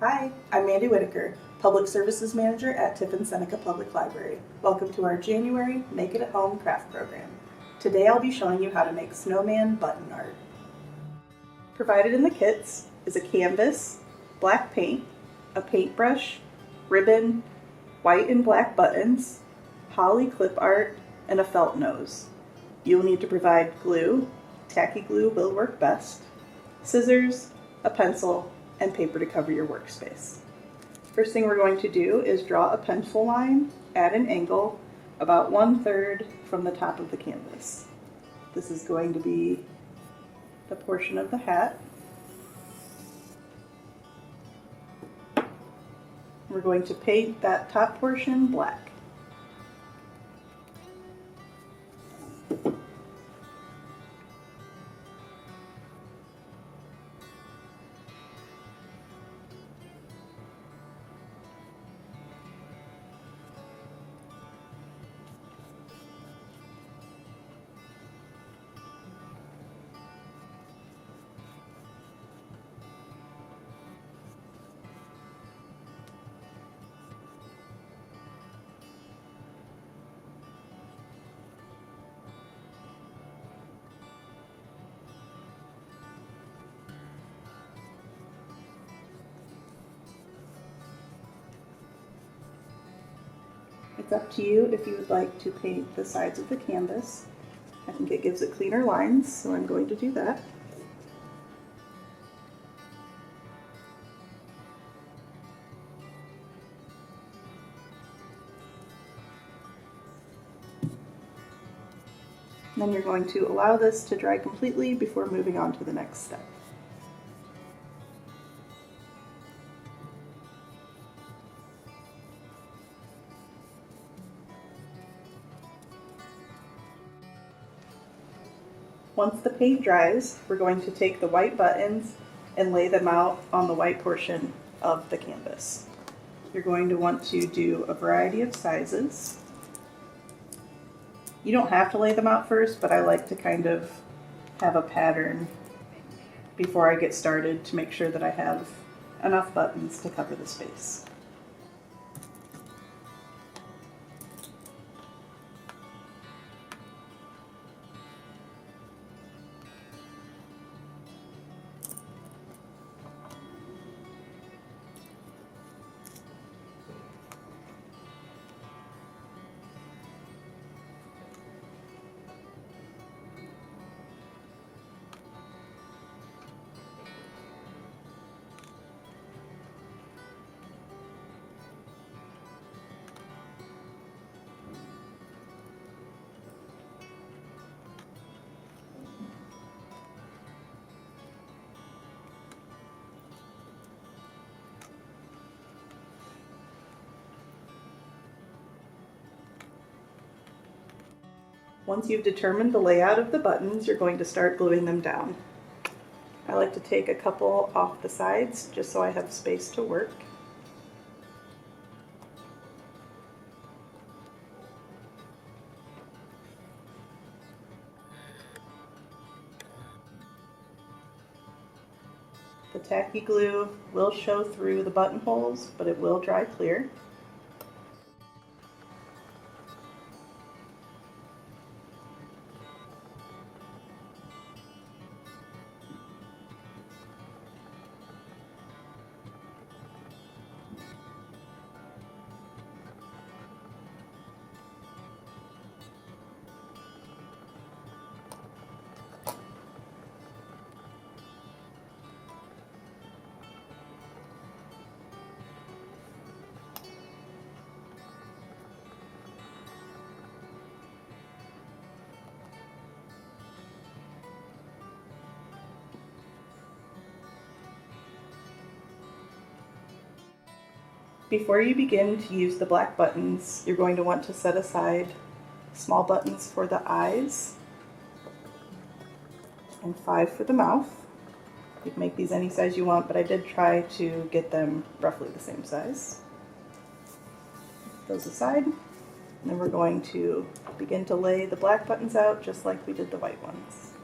Hi, I'm Mandi Whitaker, Public Services Manager at Tiffin-Seneca Public Library. Welcome to our January Make It at Home craft program. Today I'll be showing you how to make snowman button art. Provided in the kits is a canvas, black paint, a paintbrush, ribbon, white and black buttons, holly clip art, and a felt nose. You'll need to provide glue, tacky glue will work best, scissors, a pencil, and paper to cover your workspace. First thing we're going to do is draw a pencil line at an angle about 1/3 from the top of the canvas. This is going to be the portion of the hat. We're going to paint that top portion black. It's up to you if you would like to paint the sides of the canvas. I think it gives it cleaner lines, so I'm going to do that. Then you're going to allow this to dry completely before moving on to the next step. Once the paint dries, we're going to take the white buttons and lay them out on the white portion of the canvas. You're going to want to do a variety of sizes. You don't have to lay them out first, but I like to kind of have a pattern before I get started to make sure that I have enough buttons to cover the space. Once you've determined the layout of the buttons, you're going to start gluing them down. I like to take a couple off the sides just so I have space to work. The tacky glue will show through the buttonholes, but it will dry clear. Before you begin to use the black buttons, you're going to want to set aside small buttons for the eyes and 5 for the mouth. You can make these any size you want, but I did try to get them roughly the same size. Put those aside, and then we're going to begin to lay the black buttons out just like we did the white ones.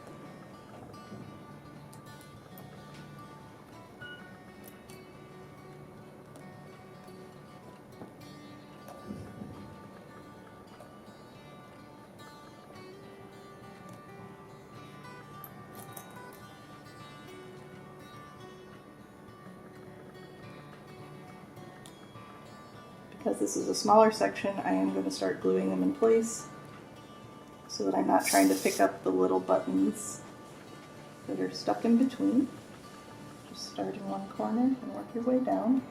Because this is a smaller section, I am going to start gluing them in place so that I'm not trying to pick up the little buttons that are stuck in between. Just start in one corner and work your way down.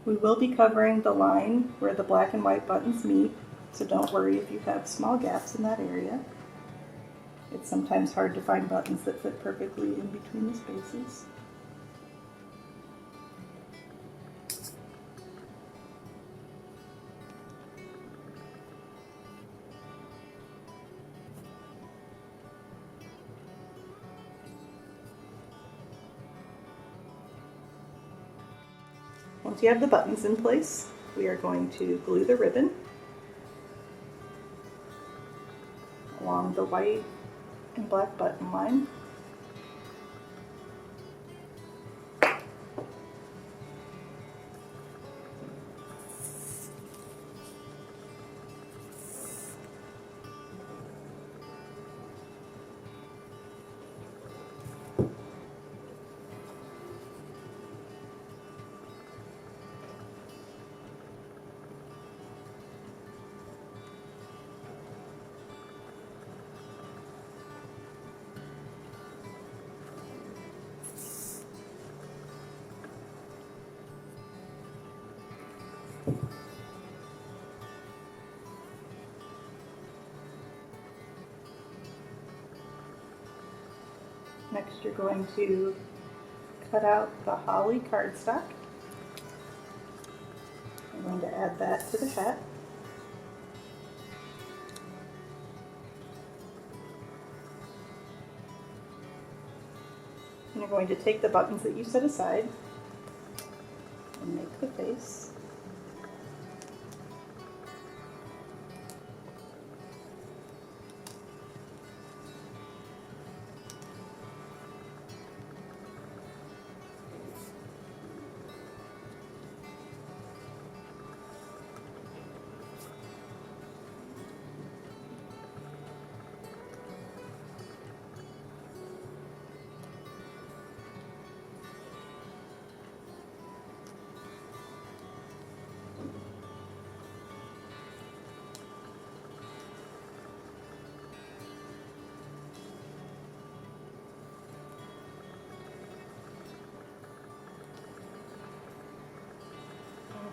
We will be covering the line where the black and white buttons meet, so don't worry if you have small gaps in that area. It's sometimes hard to find buttons that fit perfectly in between the spaces. Once you have the buttons in place, we are going to glue the ribbon along the white and black button line. Next, you're going to cut out the holly cardstock. I'm going to add that to the hat. And you're going to take the buttons that you set aside and make the face.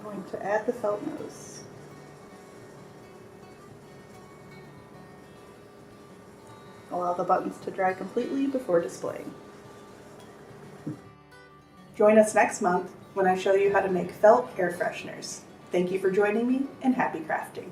I'm going to add the felt nose. Allow the buttons to dry completely before displaying. Join us next month when I show you how to make felt air fresheners. Thank you for joining me, and happy crafting.